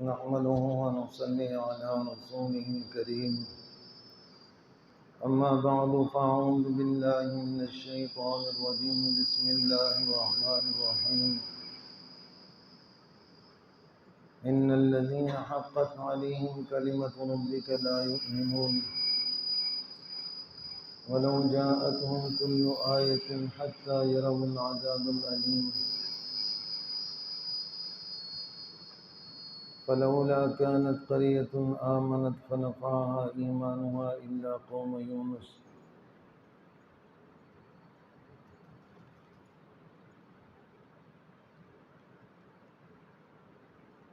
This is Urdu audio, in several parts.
نحمده ونصلي على رسوله الكريم أما بعد فأعوذ بالله من الشيطان الرجيم بسم الله الرحمن الرحيم إن الذين حقت عليهم كلمة ربك لا يؤمنون ولو جاءتهم كل آية حتى يروا العذاب الأليم فلولا كانت قرية آمنت فنفعها إيمانها إلا قوم يونس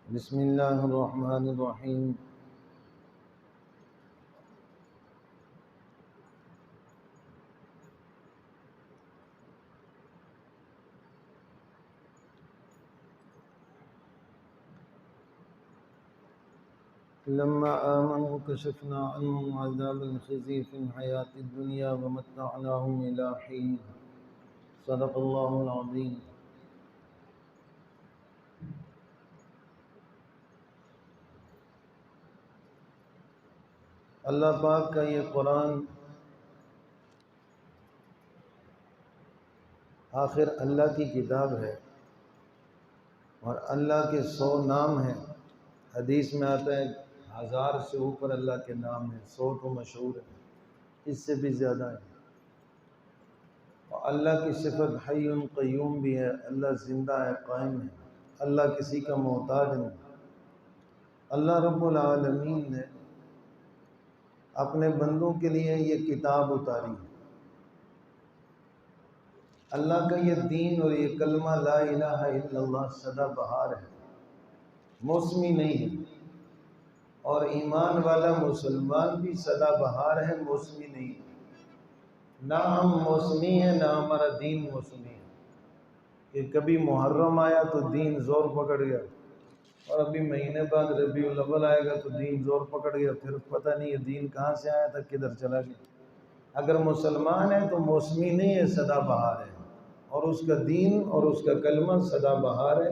بسم الله الرحمن الرحيم لما آمنوا كشفنا عنهم عذاب الخزي في الحياة الدنيا ومتعناهم إلى حين صدق الله العظيم اللہ پاک کا یہ قرآن آخر اللہ کی کتاب ہے اور اللہ کے 100 نام ہیں. حدیث میں آتا ہے 1000 سے اوپر اللہ کے نام ہیں، 100 تو مشہور ہے، اس سے بھی زیادہ ہے. اور اللہ کی صفت حی قیوم بھی ہے، اللہ زندہ ہے، قائم ہے، اللہ کسی کا محتاج نہیں. اللہ رب العالمین نے اپنے بندوں کے لیے یہ کتاب اتاری ہے. اللہ کا یہ دین اور یہ کلمہ لا الہ الا اللہ سدا بہار ہے، موسمی نہیں ہے. اور ایمان والا مسلمان بھی سدا بہار ہے، موسمی نہیں ہے. نہ ہم موسمی ہیں نہ ہمارا دین موسمی ہے کہ کبھی محرم آیا تو دین زور پکڑ گیا اور ابھی مہینے بعد ربیع الاول آئے گا تو دین زور پکڑ گیا، پھر پتہ نہیں یہ دین کہاں سے آیا تھا کدھر چلا گیا. اگر مسلمان ہے تو موسمی نہیں ہے، سدا بہار ہے، اور اس کا دین اور اس کا کلمہ سدا بہار ہے.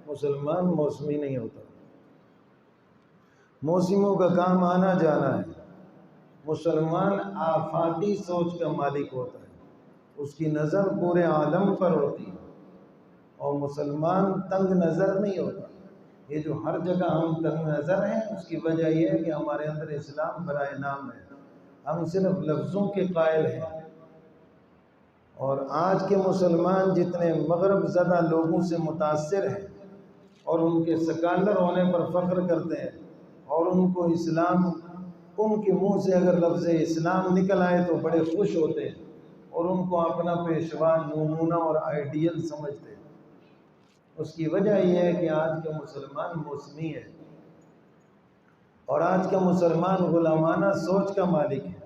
مسلمان موسمی نہیں ہوتا. موسموں کا کام آنا جانا ہے. مسلمان آفاقی سوچ کا مالک ہوتا ہے، اس کی نظر پورے عالم پر ہوتی ہے، اور مسلمان تنگ نظر نہیں ہوتا. یہ جو ہر جگہ ہم تنگ نظر ہیں اس کی وجہ یہ ہے کہ ہمارے اندر اسلام برائے نام ہے، ہم صرف لفظوں کے قائل ہیں. اور آج کے مسلمان جتنے مغرب زدہ لوگوں سے متاثر ہیں اور ان کے سکالر ہونے پر فخر کرتے ہیں، اور ان کو اسلام، ان کے منہ سے اگر لفظ اسلام نکل آئے تو بڑے خوش ہوتے ہیں اور ان کو اپنا پیشوا، نمونہ اور آئیڈیل سمجھتے ہیں. اس کی وجہ یہ ہے کہ آج کا مسلمان موسمی ہے اور آج کا مسلمان غلامانہ سوچ کا مالک ہے.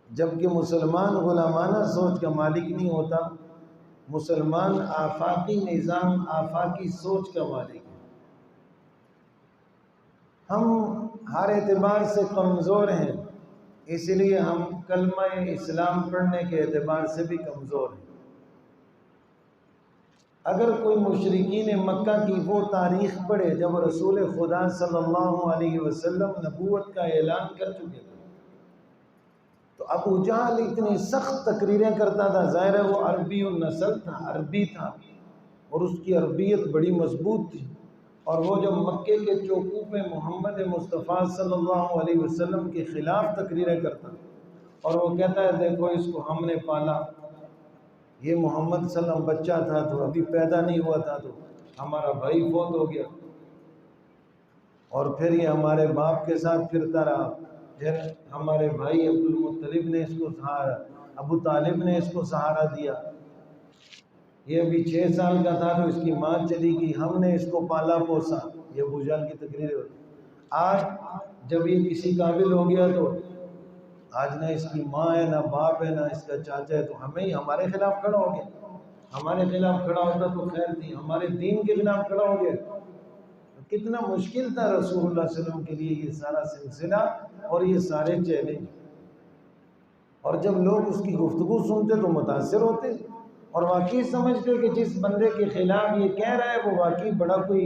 جبکہ مسلمان غلامانہ سوچ کا مالک نہیں ہوتا، مسلمان آفاقی نظام، آفاقی سوچ کا مالک ہے. ہم ہر اعتبار سے کمزور ہیں، اس لیے ہم کلمہ اسلام پڑھنے کے اعتبار سے بھی کمزور ہیں. اگر کوئی مشرکین مکہ کی وہ تاریخ پڑھے جب رسول خدا صلی اللہ علیہ وسلم نبوت کا اعلان کر چکے تھے، تو ابو جہل اتنی سخت تقریریں کرتا تھا. ظاہر ہے وہ عربی النسل تھا، عربی تھا، اور اس کی عربیت بڑی مضبوط تھی. اور وہ جب مکے کے چوکوں پہ محمد مصطفیٰ صلی اللہ علیہ وسلم کے خلاف تقریریں کرتا اور وہ کہتا ہے دیکھو اس کو ہم نے پالا، یہ محمد صلی اللہ علیہ وسلم بچہ تھا تو ابھی پیدا نہیں ہوا تھا تو ہمارا بھائی فوت ہو گیا، اور پھر یہ ہمارے باپ کے ساتھ پھرتا رہا، پھر ہمارے بھائی عبد المطلب نے اس کو سہارا، ابو طالب نے اس کو سہارا دیا. یہ ابھی 6 سال کا تھا تو اس کی ماں چلی گئی، ہم نے اس کو پالا پوسا. یہ ابو جہل کی تقریر ہوتی. آج جب یہ کسی قابل ہو گیا تو آج نہ اس کی ماں ہے، نہ باپ ہے، نہ اس کا چاچا ہے، تو ہمیں ہی ہمارے خلاف کھڑا ہو گیا. ہمارے خلاف کھڑا ہوتا تو خیر تھی، ہمارے دین کے خلاف کھڑا ہو گیا. کتنا مشکل تھا رسول اللہ صلی اللہ علیہ وسلم کے لیے یہ سارا سلسلہ اور یہ سارے چیلنج. اور جب لوگ اس کی گفتگو سنتے تو متاثر ہوتے اور واقعی سمجھتے کہ جس بندے کے خلاف یہ کہہ رہا ہے وہ واقعی بڑا کوئی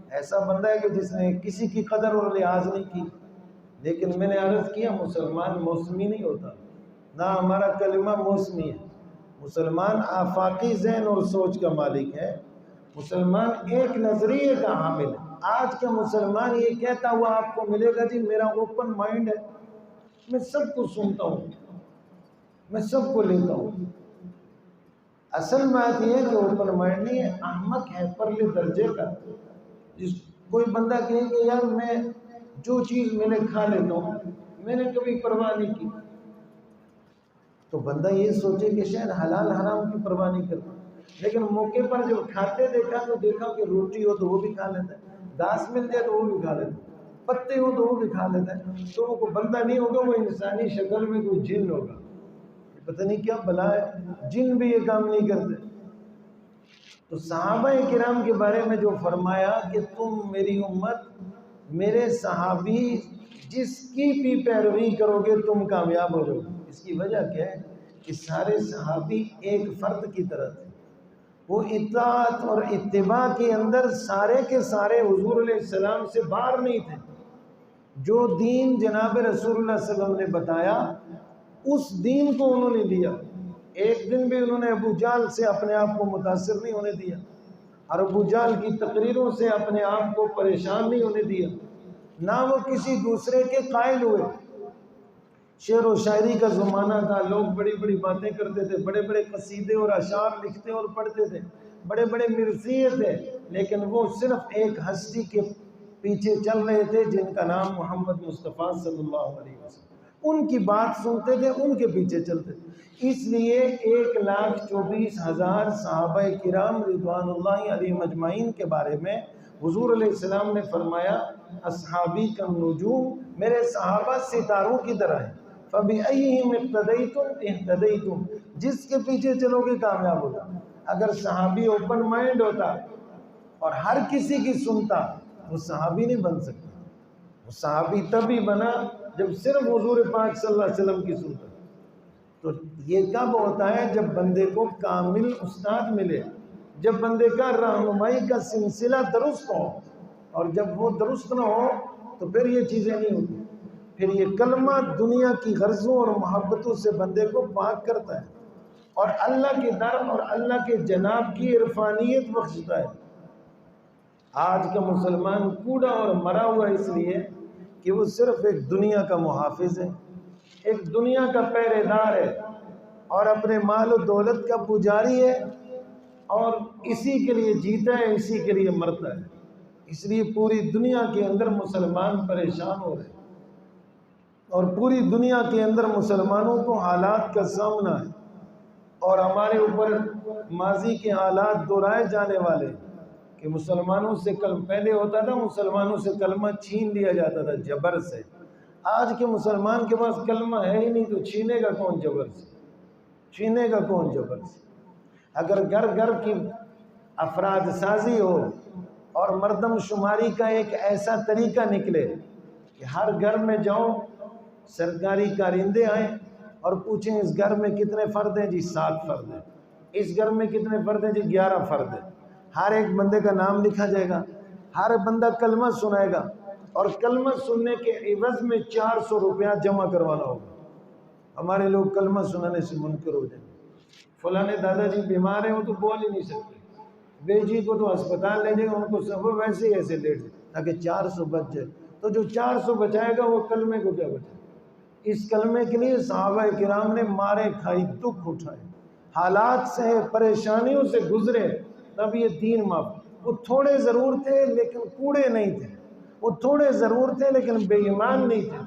ایسا بندہ ہے کہ جس نے کسی کی قدر اور لحاظ نہیں کی. لیکن میں نے عرض کیا مسلمان موسمی نہیں ہوتا، نہ ہمارا کلمہ موسمی ہے. مسلمان آفاقی ذہن اور سوچ کا مالک ہے. مسلمان ایک نظریے کا حامل ہے. آج کا مسلمان یہ کہتا ہوا آپ کو ملے گا جی میرا اوپن مائنڈ ہے، میں سب کو سنتا ہوں، میں سب کو لیتا ہوں. اصل بات یہ ہے کہ اوپن مائنڈ نہیں ہے، احمق ہے پرلے درجے کا. جس کوئی بندہ کہے کہ یار میں جو چیز میں نے کھا لیتا ہوں، میں نے کبھی پرواہ نہیں کی، تو بندہ یہ سوچے کہ شاید حلال حرام کی پرواہ نہیں کرتا. لیکن موقع پر جب کھاتے دیکھا تو دیکھا کہ روٹی ہو تو وہ بھی کھا لیتا ہے، گھاس مل جائے تو وہ بھی کھا لیتا ہے، پتے ہو تو وہ بھی کھا لیتا ہے. تو وہ کوئی بندہ نہیں ہوگا، وہ انسانی شکل میں کوئی جن ہوگا. پتہ نہیں کیا بلا ہے، جن بھی یہ کام نہیں کرتے. تو صحابہ کرام کے بارے میں جو فرمایا کہ تم میری امت، میرے صحابی جس کی بھی پیروی کرو گے تم کامیاب ہو جاؤ. اس کی وجہ کیا ہے کہ سارے صحابی ایک فرد کی طرح تھے. وہ اطاعت اور اتباع کے اندر سارے کے سارے حضور علیہ السلام سے باہر نہیں تھے. جو دین جناب رسول اللہ صلی اللہ علیہ وسلم نے بتایا اس دین کو انہوں نے لیا. ایک دن بھی انہوں نے ابو جہل سے اپنے آپ کو متاثر نہیں ہونے دیا، اور ابو جہل کی تقریروں سے اپنے آپ کو پریشان نہیں ہونے دیا. نہ وہ کسی دوسرے کے قائل ہوئے. شعر و شاعری کا زمانہ تھا، لوگ بڑی بڑی باتیں کرتے تھے، بڑے بڑے قصیدے اور اشعار لکھتے اور پڑھتے تھے، بڑے بڑے مرثیے تھے، لیکن وہ صرف ایک ہستی کے پیچھے چل رہے تھے جن کا نام محمد مصطفیٰ صلی اللہ علیہ وسلم. ان کی بات سنتے تھے، ان کے پیچھے چلتے تھے. اس لیے 1,24,000 صحابہ کرام رضوان اللہ علیہم اجمعین کے بارے میں حضور علیہ السلام نے فرمایا اصحابی کالنجوم، میرے صحابہ ستاروں کی طرح ہیں. فَبِأَيِّهِمْ اقْتَدَيْتُمْ اهْتَدَيْتُمْ، جس کے پیچھے چلو گے کامیاب ہوگا. اگر صحابی اوپن مائنڈ ہوتا اور ہر کسی کی سنتا وہ صحابی نہیں بن سکتا. وہ صحابی تبھی بنا جب صرف حضور پاک صلی اللہ علیہ وسلم کی سنتا. تو یہ کب ہوتا ہے؟ جب بندے کو کامل استاد ملے، جب بندے کا رہنمائی کا سلسلہ درست ہو. اور جب وہ درست نہ ہو تو پھر یہ چیزیں نہیں ہوتی. پھر یہ کلمہ دنیا کی غرضوں اور محبتوں سے بندے کو پاک کرتا ہے اور اللہ کے در اور اللہ کے جناب کی عرفانیت بخشتا ہے. آج کا مسلمان کوڑا اور مرا ہوا اس لیے کہ وہ صرف ایک دنیا کا محافظ ہے، ایک دنیا کا پہرے دار ہے، اور اپنے مال و دولت کا پجاری ہے، اور اسی کے لیے جیتا ہے، اسی کے لیے مرتا ہے. اس لیے پوری دنیا کے اندر مسلمان پریشان ہو رہے ہیں، اور پوری دنیا کے اندر مسلمانوں کو حالات کا سامنا ہے، اور ہمارے اوپر ماضی کے حالات دہرائے جانے والے کہ مسلمانوں سے پہلے ہوتا تھا مسلمانوں سے کلمہ چھین لیا جاتا تھا جبر سے. آج کے مسلمان کے پاس کلمہ ہے ہی نہیں تو چھینے گا کون جبر سے؟ چھینے گا کون جبر سے؟ اگر گھر گھر کی افراد سازی ہو اور مردم شماری کا ایک ایسا طریقہ نکلے کہ ہر گھر میں جاؤ سرکاری کارندے آئیں اور پوچھیں اس گھر میں کتنے فرد ہیں؟ جی 7 فرد ہیں. اس گھر میں کتنے فرد ہیں؟ جی 11 فرد ہیں. ہر ایک بندے کا نام لکھا جائے گا، ہر بندہ کلمہ سنائے گا، اور کلمہ سننے کے عوض میں 400 روپیہ جمع کروانا ہوگا. ہمارے لوگ کلمہ سنانے سے منکر ہو جائیں. فلانے دادا جی بیمار ہیں وہ تو بول ہی نہیں سکتے، بے جی کو تو ہسپتال لے جائے گا، ان کو سب ویسے ہی ایسے لیٹ جائے تاکہ 400 بچ جائے. تو جو 400 بچائے گا وہ کلمے کو کیا بچائے؟ اس کلمے کے لیے صحابہ کرام نے مارے کھائی، دکھ اٹھائے، حالات سے پریشانیوں سے گزرے، تب یہ دین معاف. وہ تھوڑے ضرور تھے لیکن کوڑے نہیں تھے، وہ تھوڑے ضرور تھے لیکن بے ایمان نہیں تھے،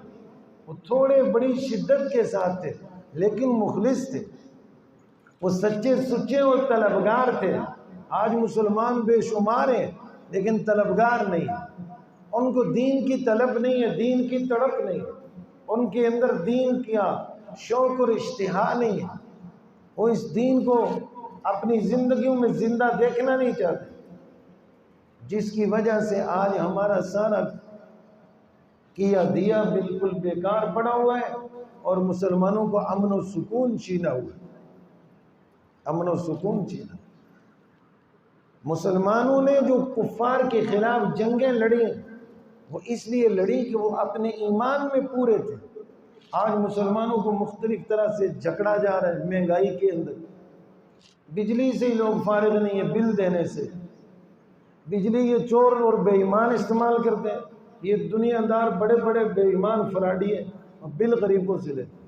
وہ تھوڑے بڑی شدت کے ساتھ تھے لیکن مخلص تھے، وہ سچے سچے اور طلبگار تھے. آج مسلمان بے شمار ہیں لیکن طلبگار نہیں ہیں. ان کو دین کی طلب نہیں ہے، دین کی تڑپ نہیں ہے، ان کے اندر دین کیا شوق اور اشتہا نہیں ہے. وہ اس دین کو اپنی زندگیوں میں زندہ دیکھنا نہیں چاہتے، جس کی وجہ سے آج ہمارا سارا کیا دیا بالکل بیکار پڑا ہوا ہے اور مسلمانوں کو امن و سکون چھینا ہوا ہے. امن و سکون چھینا. مسلمانوں نے جو کفار کے خلاف جنگیں لڑی وہ اس لیے لڑی کہ وہ اپنے ایمان میں پورے تھے۔ آج مسلمانوں کو مختلف طرح سے جکڑا جا رہا ہے، مہنگائی کے اندر بجلی سے ہی لوگ فارغ نہیں ہیں، بل دینے سے بجلی یہ چور اور بے ایمان استعمال کرتے ہیں، یہ دنیا دار بڑے بڑے بے ایمان فراڈی ہیں، بل غریبوں سے لیتے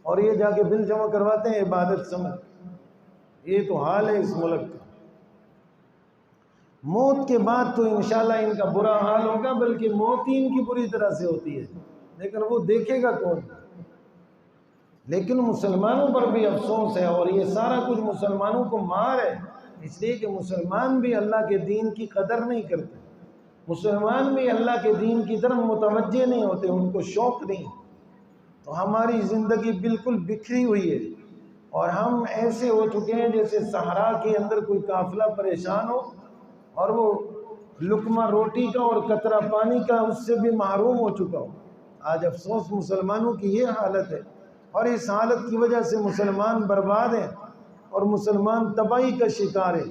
اور یہ جا کے بل جمع کرواتے ہیں عبادت سمجھ۔ یہ تو حال ہے اس ملک کا۔ موت کے بعد تو انشاءاللہ ان کا برا حال ہوگا، بلکہ موت ہی ان کی بری طرح سے ہوتی ہے، لیکن وہ دیکھے گا کون؟ لیکن مسلمانوں پر بھی افسوس ہے، اور یہ سارا کچھ مسلمانوں کو مار ہے، اس لیے کہ مسلمان بھی اللہ کے دین کی قدر نہیں کرتے، مسلمان بھی اللہ کے دین کی طرف متوجہ نہیں ہوتے، ان کو شوق نہیں۔ تو ہماری زندگی بالکل بکھری ہوئی ہے، اور ہم ایسے ہو چکے ہیں جیسے صحرا کے اندر کوئی قافلہ پریشان ہو اور وہ لقمہ روٹی کا اور قطرہ پانی کا اس سے بھی محروم ہو چکا ہو۔ آج افسوس مسلمانوں کی یہ حالت ہے، اور اس حالت کی وجہ سے مسلمان برباد ہیں اور مسلمان تباہی کا شکار ہے۔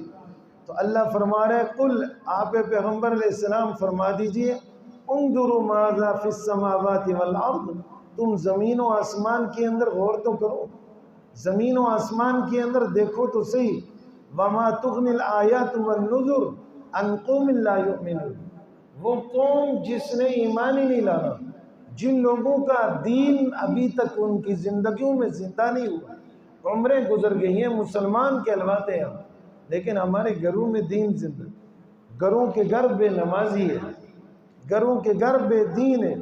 تو اللہ فرما رہے قل، آپ پیغمبر علیہ السلام فرما دیجئے انظروا ماذا فی السماوات والارض، تم زمین و آسمان کے اندر غور تو کرو، زمین و آسمان کے اندر دیکھو تو صحیح، وما تغنی الآیات والنذر عن قوم لا یؤمنون، وہ قوم جس نے ایمان ہی نہیں لانا، جن لوگوں کا دین ابھی تک ان کی زندگیوں میں زندہ نہیں ہوا، عمریں گزر گئی ہیں، مسلمان کہلواتے ہیں ہم، لیکن ہمارے گھروں میں دین زندہ، گھروں کے گھر بے نمازی ہے، گھروں کے گھر بے دین ہے،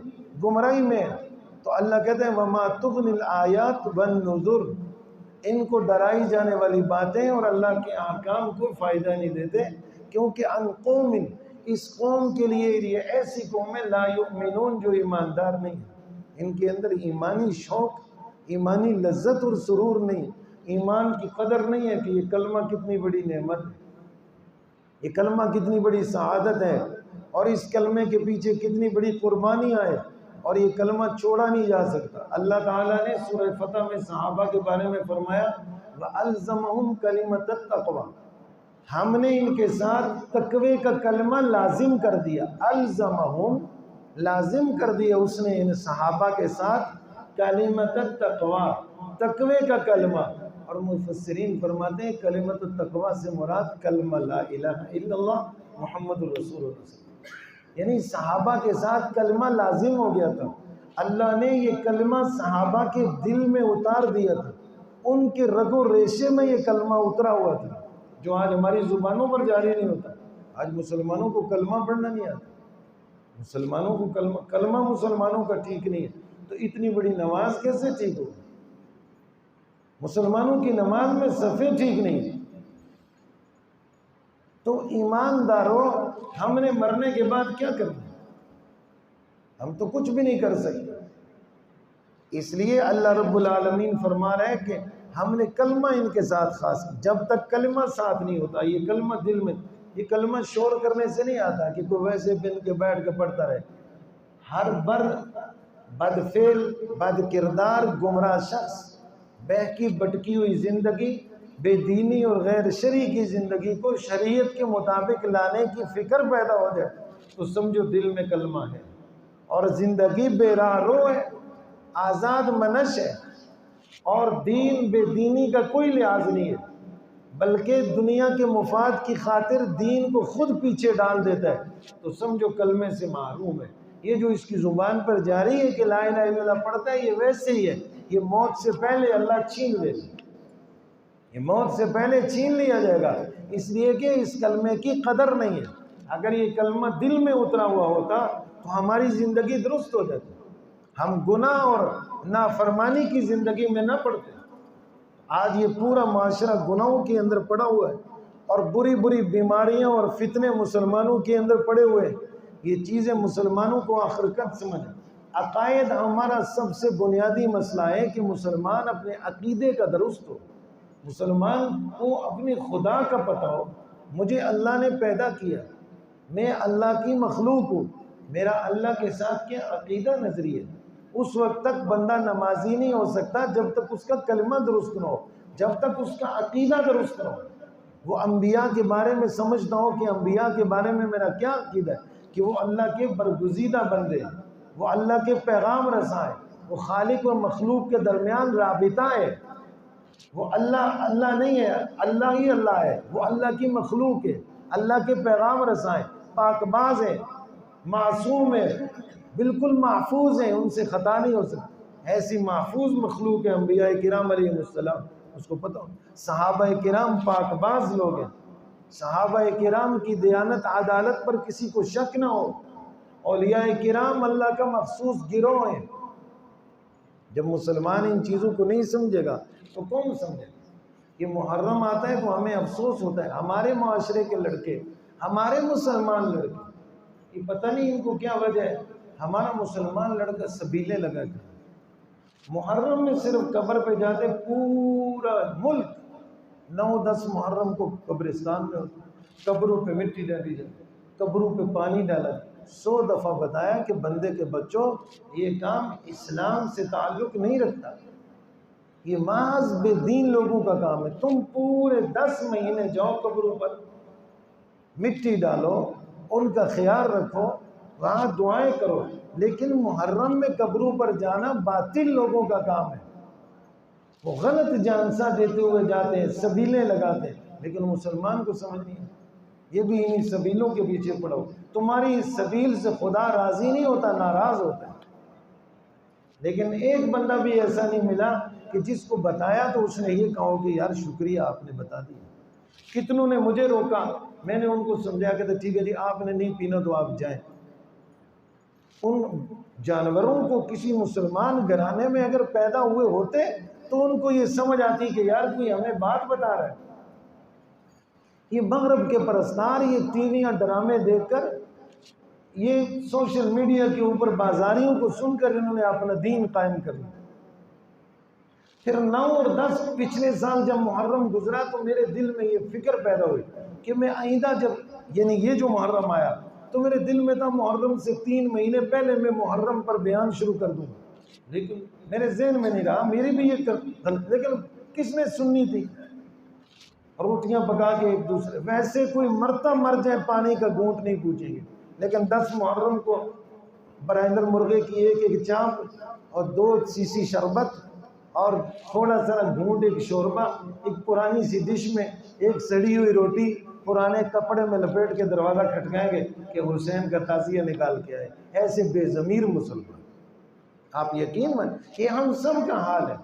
گمراہی میں ہے۔ تو اللہ کہتے ہیں وما تغنی الآیات والنذر، ان کو ڈرائی جانے والی باتیں اور اللہ کے احکام کو فائدہ نہیں دیتے، کیونکہ ان قوم، اس قوم کے لیے یہ ایسی قوم ہے لا یؤمنون، جو ایماندار نہیں، ان کے اندر ایمانی شوق، ایمانی لذت اور سرور نہیں، ایمان کی قدر نہیں ہے کہ یہ کلمہ کتنی بڑی نعمت ہے، یہ کلمہ کتنی بڑی سعادت ہے، اور اس کلمے کے پیچھے کتنی بڑی قربانیاں ہیں، اور یہ کلمہ چھوڑا نہیں جا سکتا۔ اللہ تعالیٰ نے سورہ فتح میں صحابہ کے بارے میں فرمایا وَأَلْزَمَهُمْ كَلِمَةَ التَّقْوَى، ہم نے ان کے ساتھ تقوی کا کلمہ لازم کر دیا، الزمہم لازم کر دیا اس نے ان صحابہ کے ساتھ کلمۃ التقوی، تقوی کا کلمہ۔ اور مفسرین فرماتے ہیں کلمۃ التقوی سے مراد کلمہ لا الہ الا اللہ محمد الرسول اللہ، یعنی صحابہ کے ساتھ کلمہ لازم ہو گیا تھا، اللہ نے یہ کلمہ صحابہ کے دل میں اتار دیا تھا، ان کے رگ و ریشے میں یہ کلمہ اترا ہوا تھا، جو آج ہماری زبانوں پر جاری نہیں ہوتا۔ آج مسلمانوں کو کلمہ پڑھنا نہیں آتا، مسلمانوں کو کلمہ مسلمانوں کا ٹھیک نہیں ہے، تو اتنی بڑی نماز کیسے ٹھیک ہو؟ مسلمانوں کی نماز میں صفیں ٹھیک نہیں ہے۔ تو ایمانداروں، ہم نے مرنے کے بعد کیا کرنا ہے؟ ہم تو کچھ بھی نہیں کر سکتے، اس لیے اللہ رب العالمین فرما رہے ہیں کہ ہم نے کلمہ ان کے ساتھ خاص، جب تک کلمہ ساتھ نہیں ہوتا، یہ کلمہ دل میں، یہ کلمہ شور کرنے سے نہیں آتا کہ کوئی ویسے بن کے بیٹھ کے پڑھتا رہے۔ ہر بدفعل، بد کردار، گمراہ شخص، بہکی بٹکی ہوئی زندگی، بے دینی اور غیر شرعی کی زندگی کو شریعت کے مطابق لانے کی فکر پیدا ہو جائے تو سمجھو دل میں کلمہ ہے، اور زندگی بے راہ رو ہے، آزاد منش ہے، اور دین بے دینی کا کوئی لحاظ نہیں ہے، بلکہ دنیا کے مفاد کی خاطر دین کو خود پیچھے ڈال دیتا ہے، تو سمجھو کلمے سے محروم ہے۔ یہ جو اس کی زبان پر جاری ہے کہ لا الہ الا اللہ پڑھتا ہے، یہ ویسے ہی ہے، یہ موت سے پہلے اللہ چھین لے گا، یہ موت سے پہلے چھین لیا جائے گا، اس لیے کہ اس کلمے کی قدر نہیں ہے۔ اگر یہ کلمہ دل میں اترا ہوا ہوتا تو ہماری زندگی درست ہو جاتی، ہم گناہ اور نافرمانی کی زندگی میں نہ پڑتے۔ آج یہ پورا معاشرہ گناہوں کے اندر پڑا ہوا ہے، اور بری بری بیماریاں اور فتنے مسلمانوں کے اندر پڑے ہوئے ہیں۔ یہ چیزیں مسلمانوں کو آخر کب سمجھیں؟ عقائد ہمارا سب سے بنیادی مسئلہ ہے کہ مسلمان اپنے عقیدے کا درست ہو، مسلمان کو اپنے خدا کا پتہ ہو، مجھے اللہ نے پیدا کیا، میں اللہ کی مخلوق ہوں، میرا اللہ کے ساتھ کیا عقیدہ نظریہ۔ اس وقت تک بندہ نمازی نہیں ہو سکتا جب تک اس کا کلمہ درست نہ ہو، جب تک اس کا عقیدہ درست نہ ہو۔ وہ انبیاء کے بارے میں سمجھتا ہوں کہ انبیاء کے بارے میں میرا کیا عقیدہ ہے کہ وہ اللہ کے برگزیدہ بندے ہیں، وہ اللہ کے پیغام رساں ہیں، وہ خالق و مخلوق کے درمیان رابطہ ہے، وہ اللہ نہیں ہے، اللہ ہی اللہ ہے، وہ اللہ کی مخلوق ہے، اللہ کے پیغام رساں ہیں، پاک باز ہے، معصوم ہے، بالکل محفوظ ہیں، ان سے خطا نہیں ہو سکتی۔ ایسی محفوظ مخلوق ہے انبیاء کرام علیہ السلام، اس کو پتہ ہو۔ صحابہ کرام پاک باز لوگ ہیں، صحابہ کرام کی دیانت عدالت پر کسی کو شک نہ ہو، اولیاء کرام اللہ کا مخصوص گروہ ہیں۔ جب مسلمان ان چیزوں کو نہیں سمجھے گا تو کون سمجھے گا؟ یہ محرم آتا ہے تو ہمیں افسوس ہوتا ہے، ہمارے معاشرے کے لڑکے، ہمارے مسلمان لڑکے، یہ پتہ نہیں ان کو کیا وجہ ہے، ہمارا مسلمان لڑکا سبیلے لگا کر محرم میں صرف قبر پہ جاتے، پورا ملک 9-10 محرم کو قبرستان میں ہوتا، قبروں پہ مٹی ڈالی جاتی، قبروں پہ پانی ڈالا جاتا۔ 100 دفعہ بتایا کہ بندے کے بچوں یہ کام اسلام سے تعلق نہیں رکھتا، یہ محض بے دین لوگوں کا کام ہے۔ تم پورے 10 مہینے جاؤ قبروں پر، مٹی ڈالو، ان کا خیال رکھو، وہاں دعائیں کرو، لیکن محرم میں قبروں پر جانا باطل لوگوں کا کام ہے۔ وہ غلط جانسا دیتے ہوئے جاتے ہیں، سبیلیں لگاتے ہیں، لیکن مسلمان کو سمجھ نہیں ہے، یہ بھی انہی سبیلوں کے پیچھے پڑو۔ تمہاری اس سبیل سے خدا راضی نہیں ہوتا، ناراض ہوتا ہے۔ لیکن ایک بندہ بھی ایسا نہیں ملا کہ جس کو بتایا تو اس نے یہ کہا کہ یار شکریہ آپ نے بتا دیا۔ کتنوں نے مجھے روکا، میں نے ان کو سمجھا کہ ٹھیک ہے جی آپ نے نہیں پینا تو آپ جائیں۔ ان جانوروں کو کسی مسلمان گھرانے میں اگر پیدا ہوئے ہوتے تو ان کو یہ سمجھ آتی کہ یار کوئی ہمیں بات بتا رہا ہے۔ یہ مغرب کے پرستار یہ ٹی ویاں ڈرامے دیکھ کر، یہ سوشل میڈیا کے اوپر بازاریوں کو سن کر انہوں نے اپنا دین قائم کر لیا۔ پھر 9 اور 10 پچھلے سال جب محرم گزرا تو میرے دل میں یہ فکر پیدا ہوئی کہ میں آئندہ جب یعنی یہ جو محرم آیا تو میرے دل میں تھا محرم سے 3 مہینے پہلے میں محرم پر بیان شروع کر دوں، لیکن میرے ذہن میں نہیں رہا، میری بھی یہ لیکن کس نے سننی تھی؟ روٹیاں پکا کے ایک دوسرے، ویسے کوئی مرتا مر جائے پانی کا گھونٹ نہیں پوچھیں گے، لیکن 10 محرم کو برائنڈر مرغے کی ایک چانپ اور 2 سیسی شربت اور تھوڑا سا گھونٹ ایک شوربہ، ایک پرانی سی ڈش میں ایک سڑی ہوئی روٹی پرانے کپڑے میں لپیٹ کے دروازہ کھٹکائیں گے کہ حسین کا تعزیہ نکال کے آئے۔ ایسے بے ضمیر مسلمان، آپ یقین مان کہ ہم سب کا حال ہے،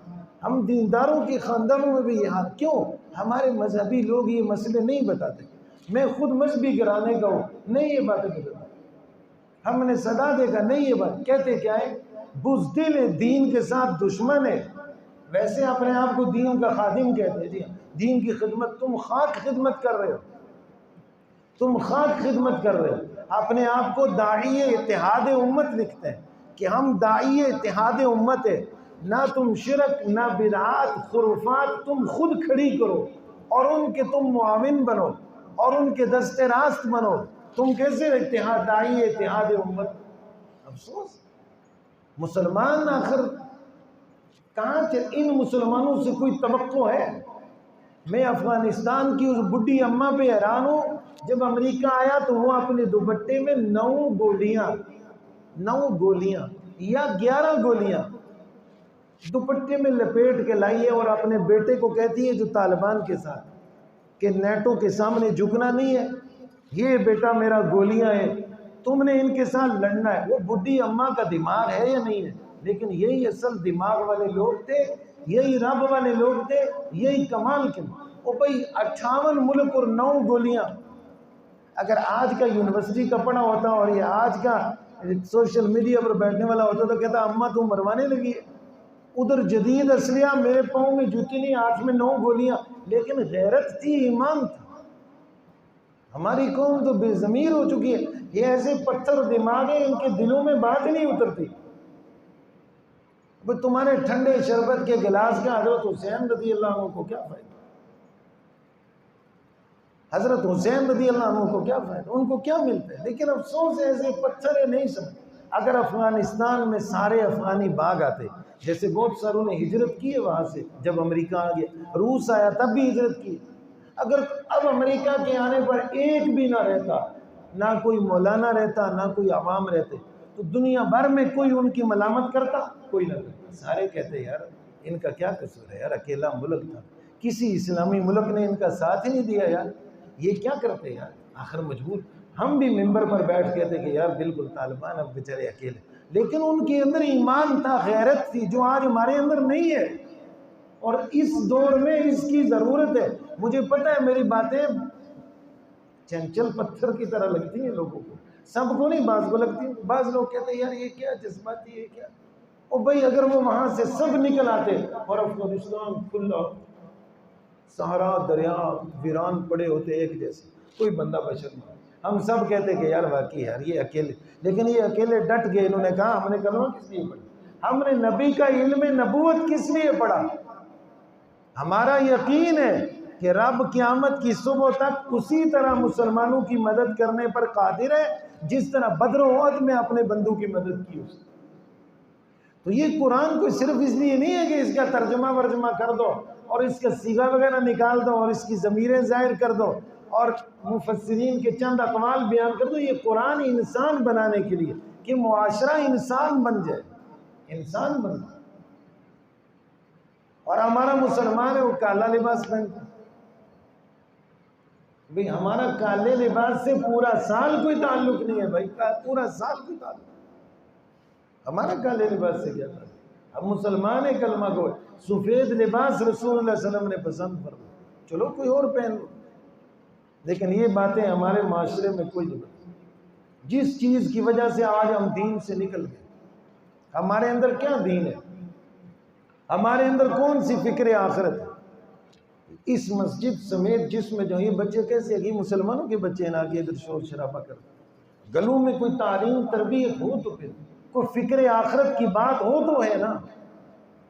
ہم دینداروں کے خاندانوں میں بھی یہ حال۔ کیوں ہمارے مذہبی لوگ یہ مسئلے نہیں بتاتے؟ میں خود مذہبی گھرانے کا ہوں، نہیں یہ باتیں بتاتا، ہم نے صدا دیکھا نہیں یہ بات کہتے کیا ہے، بزدل ہے، دین کے ساتھ دشمن ہے۔ ویسے اپنے آپ کو دین کا خادم کہتے ہیں، جی دین کی خدمت، تم خاک خدمت کر رہے ہو، تم خاک خدمت کر رہے ہو۔ اپنے آپ کو داعی اتحاد امت لکھتے ہیں کہ ہم داعی اتحاد امت ہے، نہ تم شرک نہ بدعات خرافات تم خود کھڑی کرو اور ان کے تم معاون بنو اور ان کے دست راست بنو، تم کیسے اتحاد داعی اتحاد امت؟ افسوس مسلمان آخر کہاں ان مسلمانوں سے کوئی توقع ہے؟ میں افغانستان کی اس بڈھی اماں پہ حیران ہوں، جب امریکہ آیا تو وہ اپنے دوپٹے میں 9 گولیاں یا 11 گولیاں دوپٹے میں لپیٹ کے لائی ہے اور اپنے بیٹے کو کہتی ہے جو طالبان کے ساتھ کہ نیٹو کے سامنے جھکنا نہیں ہے، یہ بیٹا میرا گولیاں ہیں، تم نے ان کے ساتھ لڑنا ہے۔ وہ بڈھی اماں کا دماغ ہے یا نہیں ہے؟ لیکن یہی اصل دماغ والے لوگ تھے، یہی رب والے لوگ تھے، یہی کمال کے۔ وہ بھائی 58 ملک اور 9 گولیاں، اگر آج کا یونیورسٹی کا پڑھا ہوتا اور یہ آج کا سوشل میڈیا پر بیٹھنے والا ہوتا تو کہتا اماں تم مروانے لگی ہے، ادھر جدید اسلحہ، میرے پاؤں میں جوتی نہیں، ہاتھ میں 9 گولیاں، لیکن غیرت تھی، ایمان تھا۔ ہماری قوم تو بے ضمیر ہو چکی ہے، یہ ایسے پتھر دماغ ہیں، ان کے دلوں میں بات نہیں اترتی۔ تمہارے ٹھنڈے شربت کے گلاس کا حضرت حسین رضی اللہ عنہ کو کیا فائدہ؟ حضرت حسین رضی اللہ عنہ کو کیا فائدہ؟ ان کو کیا ملتا ہے؟ لیکن افسوس ایسے پتھر ہے، نہیں سمجھ۔ اگر افغانستان میں سارے افغانی باغ آتے، جیسے بہت ساروں نے ہجرت کی ہے وہاں سے، جب امریکہ آ گیا، روس آیا تب بھی ہجرت کی، اگر اب امریکہ کے آنے پر ایک بھی نہ رہتا، نہ کوئی مولانا رہتا، نہ کوئی عوام رہتے، تو دنیا بھر میں کوئی ان کی ملامت کرتا؟ کوئی نہ کرتا۔ سارے کہتے یار ان کا کیا قصور ہے، یار اکیلا ملک تھا، کسی اسلامی ملک نے ان کا ساتھ ہی نہیں دیا، یار یہ کیا کرتے یار، آخر مجبور۔ ہم بھی ممبر پر بیٹھ کے تھے کہ یار بالکل طالبان اب بیچارے اکیلے، لیکن ان کے اندر ایمان تھا، غیرت تھی، جو آج ہمارے اندر نہیں ہے، اور اس دور میں اس کی ضرورت ہے۔ مجھے پتہ ہے میری باتیں چنچل پتھر کی طرح لگتی ہیں لوگوں کو، سب کو نہیں، بعض کو لگتی ہیں۔ بعض لوگ کہتے ہیں یار یہ کیا جذباتی ہے کیا، اور بھائی اگر وہ وہاں سے سب نکل آتے اور افغانستان کھلا صحرا دریا ویران پڑے ہوتے ایک جیسے، کوئی بندہ بشر نہیں، ہم سب کہتے کہ یار واقعی یار یہ اکیلے، لیکن یہ اکیلے ڈٹ گئے۔ انہوں نے کہا ہم نے کلمہ کس لیے پڑھا، ہم نے نبی کا علم نبوت کس لیے پڑھا، ہمارا یقین ہے کہ رب قیامت کی صبح تک اسی طرح مسلمانوں کی مدد کرنے پر قادر ہے جس طرح بدر و احد میں اپنے بندوں کی مدد کی اس نے۔ تو یہ قرآن کو صرف اس لیے نہیں ہے کہ اس کا ترجمہ ورجمہ کر دو اور اس کا صیغہ وغیرہ نکال دو اور اس کی ضمیریں ظاہر کر دو اور مفسرین کے چند اقوال بیان کر دو۔ یہ قرآن انسان بنانے کے لیے کہ معاشرہ انسان بن جائے، انسان بن جائے۔ اور ہمارا مسلمان ہے وہ کالا لباس پہنتا، بھئی ہمارا کالے لباس سے پورا سال کوئی تعلق نہیں ہے، بھائی پورا سال کوئی تعلق، ہمارا کالے لباس سے کیا تعلق؟ ہم مسلمان ہیں، کلمہ گو، سفید لباس رسول اللہ صلی اللہ علیہ وسلم نے پسند فرمایا، چلو کوئی اور پہن لو، لیکن یہ باتیں ہمارے معاشرے میں کوئی نہیں۔ جس چیز کی وجہ سے آج ہم دین سے نکل گئے، ہمارے اندر کیا دین ہے، ہمارے اندر کون سی فکر آخرت ہے؟ اس مسجد سمیت جس میں جو یہ بچے کیسے ہیں، مسلمانوں کے بچے ہیں کہ ادھر شور شرابہ کرتے، گلوں میں کوئی تعلیم تربیت ہو تو پھر کوئی فکر آخرت کی بات ہو تو ہے نا۔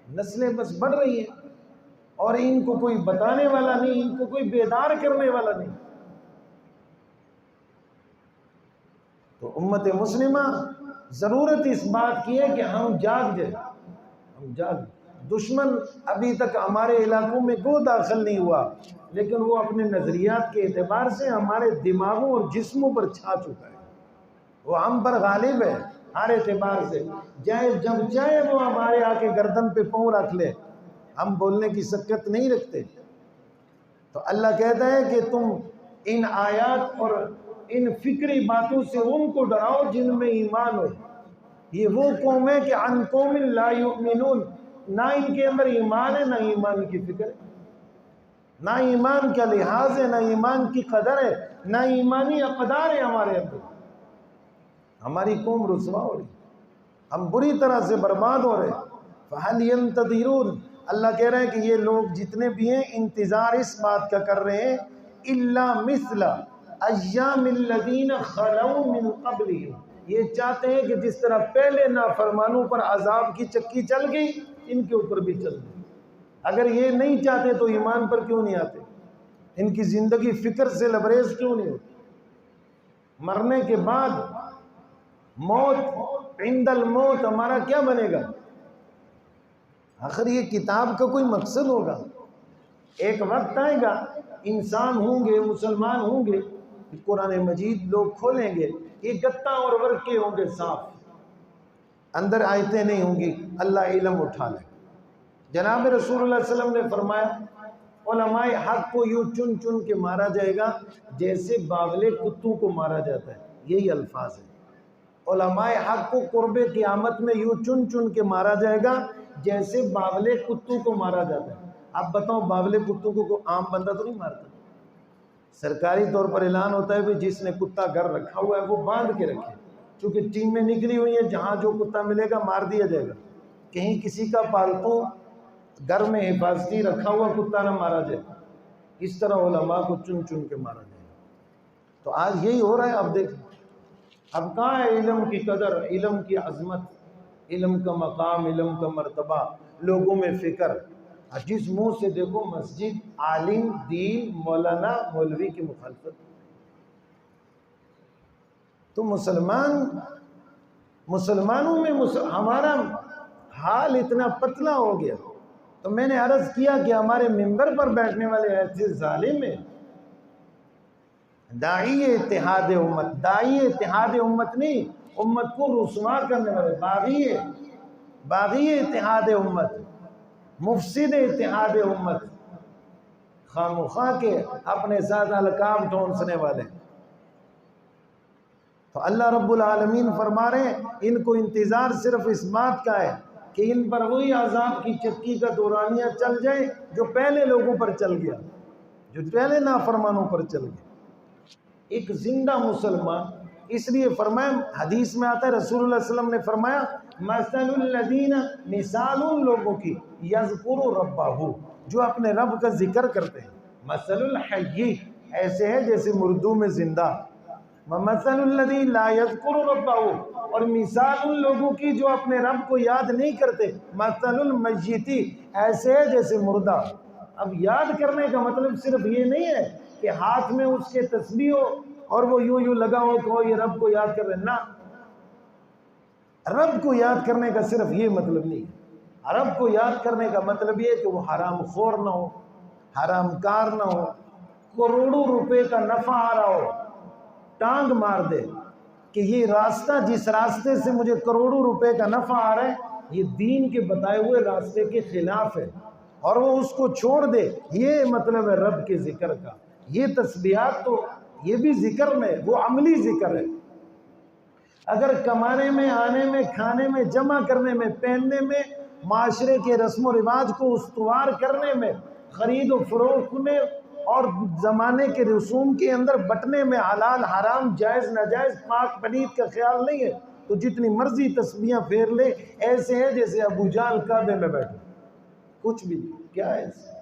نسلیں بس بڑھ رہی ہیں اور ان کو کوئی بتانے والا نہیں، ان کو کوئی بیدار کرنے والا نہیں۔ تو امت مسلمہ ضرورت اس بات کی ہے کہ ہم جاگ جائیں، ہم جاگ۔ دشمن ابھی تک ہمارے علاقوں میں کو داخل نہیں ہوا، لیکن وہ اپنے نظریات کے اعتبار سے ہمارے دماغوں اور جسموں پر چھا چکا ہے، وہ ہم پر غالب ہے ہر اعتبار سے، جب چاہے وہ ہمارے آ کے گردن پہ پاؤں رکھ لے، ہم بولنے کی سکت نہیں رکھتے۔ تو اللہ کہتا ہے کہ تم ان آیات اور ان فکری باتوں سے ان کو ڈراؤ جن میں ایمان ہو۔ یہ وہ قوم ہے کہ عن قوم لا یؤمنون، نہ ان کے اندر ایمان ہے، نہ ایمان کی فکر ہے، نہ ایمان کا لحاظ ہے، نہ ایمان کی قدر ہے، نہ ایمانی اقدار ہے ہمارے اندر۔ ہماری قوم رسوا ہو رہی، ہم بری طرح سے برباد ہو رہے۔ فَهَلْ يَنْتَظِرُونَ، اللہ کہہ رہے ہیں کہ یہ لوگ جتنے بھی ہیں انتظار اس بات کا کر رہے ہیں إِلَّا مِثْلَ أَيَّامِ الَّذِينَ خَلَوْا مِنْ قَبْلِهِمْ، یہ چاہتے ہیں کہ جس طرح پہلے نافرمانوں پر عذاب کی چکی چل گئی ان کے اوپر بھی چل گئی۔ اگر یہ نہیں چاہتے تو ایمان پر کیوں نہیں آتے؟ ان کی زندگی فکر سے لبریز کیوں نہیں ہوتی؟ مرنے کے بعد موت، عند الموت ہمارا کیا بنے گا؟ آخر یہ کتاب کا کوئی مقصد ہوگا۔ ایک وقت آئے گا انسان ہوں گے، مسلمان ہوں گے، قرآن مجید لوگ کھولیں گے، یہ گتا اور ورقے ہوں گے صاف، اندر آیتیں نہیں ہوں گی، اللہ علم اٹھا لے۔ جناب رسول اللہ صلی اللہ علیہ وسلم نے فرمایا علماء حق کو یوں چن چن کے مارا جائے گا جیسے باولے کتوں کو مارا جاتا ہے، یہی الفاظ ہیں۔ علماء حق کو قرب قیامت میں یوں چن چن کے مارا جائے گا جیسے باولے کتوں کو مارا جاتا ہے۔ اب بتاؤ باولے کتوں کو کوئی عام بندہ تو نہیں مارتا، سرکاری طور پر اعلان ہوتا ہے کہ جس نے کتا گھر رکھا ہوا ہے وہ باندھ کے رکھے، چونکہ ٹیمیں نکلی ہوئی ہیں جہاں جو کتا ملے گا مار دیا جائے گا، کہیں کسی کا پالتو گھر میں حفاظتی رکھا ہوا کتا نہ مارا جائے۔ اس طرح علماء کو چن چن کے مارا جائے۔ تو آج یہی ہو رہا ہے۔ اب دیکھ، اب کہاں ہے علم کی قدر، علم کی عظمت، علم کا مقام، علم کا مرتبہ، لوگوں میں فکر؟ جس منہ سے دیکھو مسجد، عالم، دین، مولانا، مولوی کی مخالفت۔ تو مسلمانوں میں ہمارا حال اتنا پتلا ہو گیا۔ تو میں نے عرض کیا کہ ہمارے ممبر پر بیٹھنے والے ایسے ظالم ہیں داعی اتحاد امت، داعی اتحاد امت نہیں، امت کو رسوا کرنے والے، باغی اتحاد امت، مفسد اتحاد امت، خامخواہ کے اپنے ساتھ القاب ٹھونسنے والے۔ تو اللہ رب العالمین فرما رہے ہیں ان کو انتظار صرف اس بات کا ہے کہ ان پر وہی عذاب کی چکی کا دورانیہ چل جائے جو پہلے لوگوں پر چل گیا، جو پہلے نافرمانوں پر چل گیا۔ ایک زندہ مسلمان، اس لیے فرمایا، حدیث میں آتا ہے رسول اللہ صلی اللہ علیہ وسلم نے فرمایا مثل الذین، مثال ان لوگوں کی یذکر ربہ، جو اپنے رب کا ذکر کرتے ہیں، مثل الحی، ایسے ہے جیسے مردوں میں زندہ، ومثل الذی لا یذکر ربہ، اور مثال ان لوگوں کی جو اپنے رب کو یاد نہیں کرتے، مثل المیت، ایسے ہے جیسے مردہ۔ اب یاد کرنے کا مطلب صرف یہ نہیں ہے کہ ہاتھ میں اس کے تسبیح ہو اور وہ یوں لگا ہو کہ وہ یہ رب کو یاد کر رہے، نہ، رب کو یاد کرنے کا صرف یہ مطلب نہیں ہے۔ رب کو یاد کرنے کا مطلب یہ ہے کہ وہ حرام خور نہ ہو، حرام کار نہ ہو، کروڑوں روپے کا نفع آ رہا ہو، ٹانگ مار دے کہ یہ راستہ، جس راستے سے مجھے کروڑوں روپے کا نفع آ رہا ہے، یہ دین کے بتائے ہوئے راستے کے خلاف ہے، اور وہ اس کو چھوڑ دے، یہ مطلب ہے رب کے ذکر کا۔ یہ تسبیحات تو یہ بھی ذکر میں، وہ عملی ذکر ہے۔ اگر کمانے میں، آنے میں، کھانے میں، جمع کرنے میں، پہننے میں، معاشرے کے رسم و رواج کو استوار کرنے میں، خرید و فروخت میں، اور زمانے کے رسوم کے اندر بٹنے میں، حلال حرام جائز ناجائز پاک پلید کا خیال نہیں ہے، تو جتنی مرضی تسبیحاں پھیر لے، ایسے ہے جیسے ابو جہل کعبے میں بیٹھے، کچھ بھی کیا ہے ایسے؟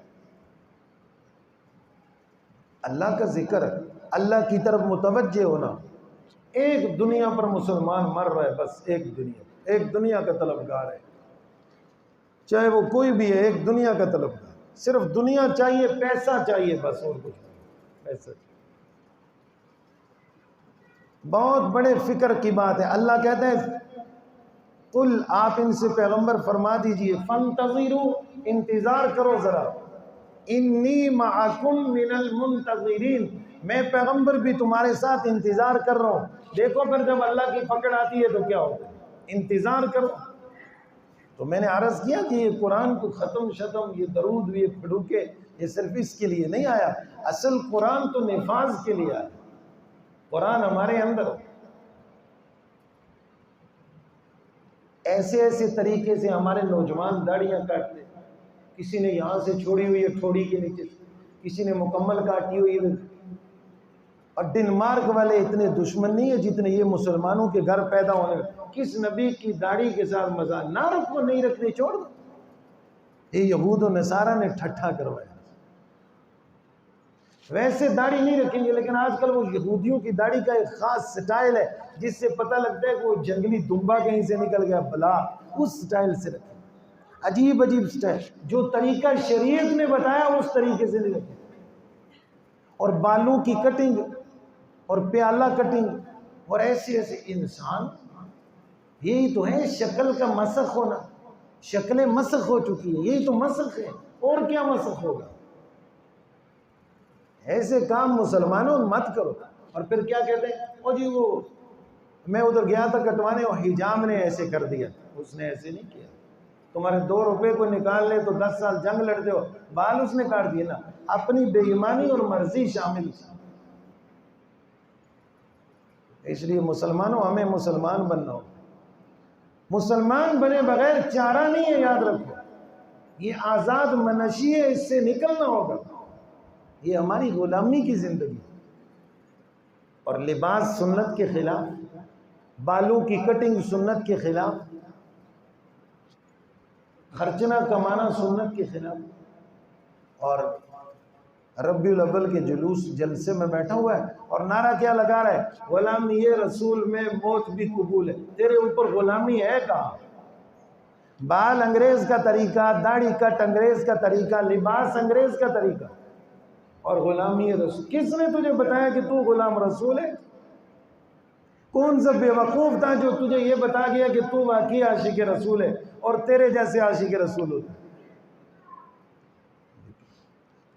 اللہ کا ذکر ہے، اللہ کی طرف متوجہ ہونا۔ ایک دنیا پر مسلمان مر رہا ہے، بس ایک دنیا کا طلبگار ہے، چاہے وہ کوئی بھی ہے، ایک دنیا کا طلبگار، صرف دنیا چاہیے، پیسہ چاہیے، بس اور کچھ نہیں، پیسہ چاہیے۔ بہت بڑے فکر کی بات ہے۔ اللہ کہتے ہیں قل، آپ ان سے پیغمبر فرما دیجئے، فانتظروا، انتظار کرو ذرا، انی معکم من المنتظرین، میں پیغمبر بھی تمہارے ساتھ انتظار کر رہا ہوں۔ دیکھو پھر جب اللہ کی پکڑ آتی ہے تو کیا ہوتا ہے، انتظار کرو۔ تو میں نے عرض کیا کہ یہ قرآن کو ختم شتم، یہ درود، یہ پھڑوکے، یہ صرف اس کے لیے نہیں آیا، اصل قرآن تو نفاذ کے لیے آیا، قرآن ہمارے اندر ہو۔ ایسے ایسے طریقے سے ہمارے نوجوان داڑیاں کاٹتے، کسی نے یہاں سے چھوڑی ہوئی ہے ٹھوڑی کے نیچے، کسی نے مکمل کاٹی ہوئی ہے۔ اور ڈنمارک والے اتنے دشمن نہیں ہے جتنے یہ مسلمانوں کے گھر پیدا ہونے۔ کس نبی کی داڑھی کے ساتھ مزاح نہ رکھو، نہیں رکھنے چھوڑ دو، یہ یہود و نصارہ نے ٹھٹھا کروایا۔ ویسے داڑھی نہیں رکھیں گے، لیکن آج کل وہ یہودیوں کی داڑھی کا ایک خاص سٹائل ہے جس سے پتہ لگتا ہے کہ وہ جنگلی دمبا کہیں سے نکل گیا، بلا، اس سٹائل سے رکھیں، عجیب عجیب سٹائل، جو طریقہ شریعت نے بتایا اس طریقے سے نہیں رکھیں۔ اور بالوں کی کٹنگ اور پیالہ کٹنگ اور ایسے ایسے انسان، یہی تو ہے شکل کا مسخ ہونا، شکلیں مسخ ہو چکی ہیں، یہی تو مسخ ہے، اور کیا مسخ ہوگا؟ ایسے کام مسلمانوں مت کرو۔ اور پھر کیا کہتے ہیں، او جی وہ میں ادھر گیا تھا کٹوانے، اور حجام نے ایسے کر دیا، اس نے ایسے نہیں کیا۔ تمہارے 2 روپے کو نکال لے تو 10 سال جنگ لڑتے ہو، بال اس نے کاٹ دیے نا، اپنی بے ایمانی اور مرضی شامل تھی۔ اس لیے مسلمانوں، ہمیں مسلمان بننا ہو، مسلمان بنے بغیر چارہ نہیں ہے، یاد رکھو، یہ آزاد منشی ہے، اس سے نکلنا ہوگا، یہ ہماری غلامی کی زندگی۔ اور لباس سنت کے خلاف، بالوں کی کٹنگ سنت کے خلاف، خرچنا کمانا سنت کے خلاف۔ اور ربیع الاول کے جلوس جلسے میں بیٹھا ہوا ہے اور نعرہ کیا لگا رہا ہے، غلامی رسول میں موت بھی قبول ہے۔ تیرے اوپر غلامی ہے کہاں؟ بال انگریز کا طریقہ، داڑھی کٹ انگریز کا طریقہ، لباس انگریز کا طریقہ، اور غلامی رسول۔ کس نے تجھے بتایا کہ تو غلام رسول ہے؟ کون سا بے وقوف تھا جو تجھے یہ بتا گیا کہ تو واقعی عاشق رسول ہے اور تیرے جیسے عاشق رسول ہوتے ہیں؟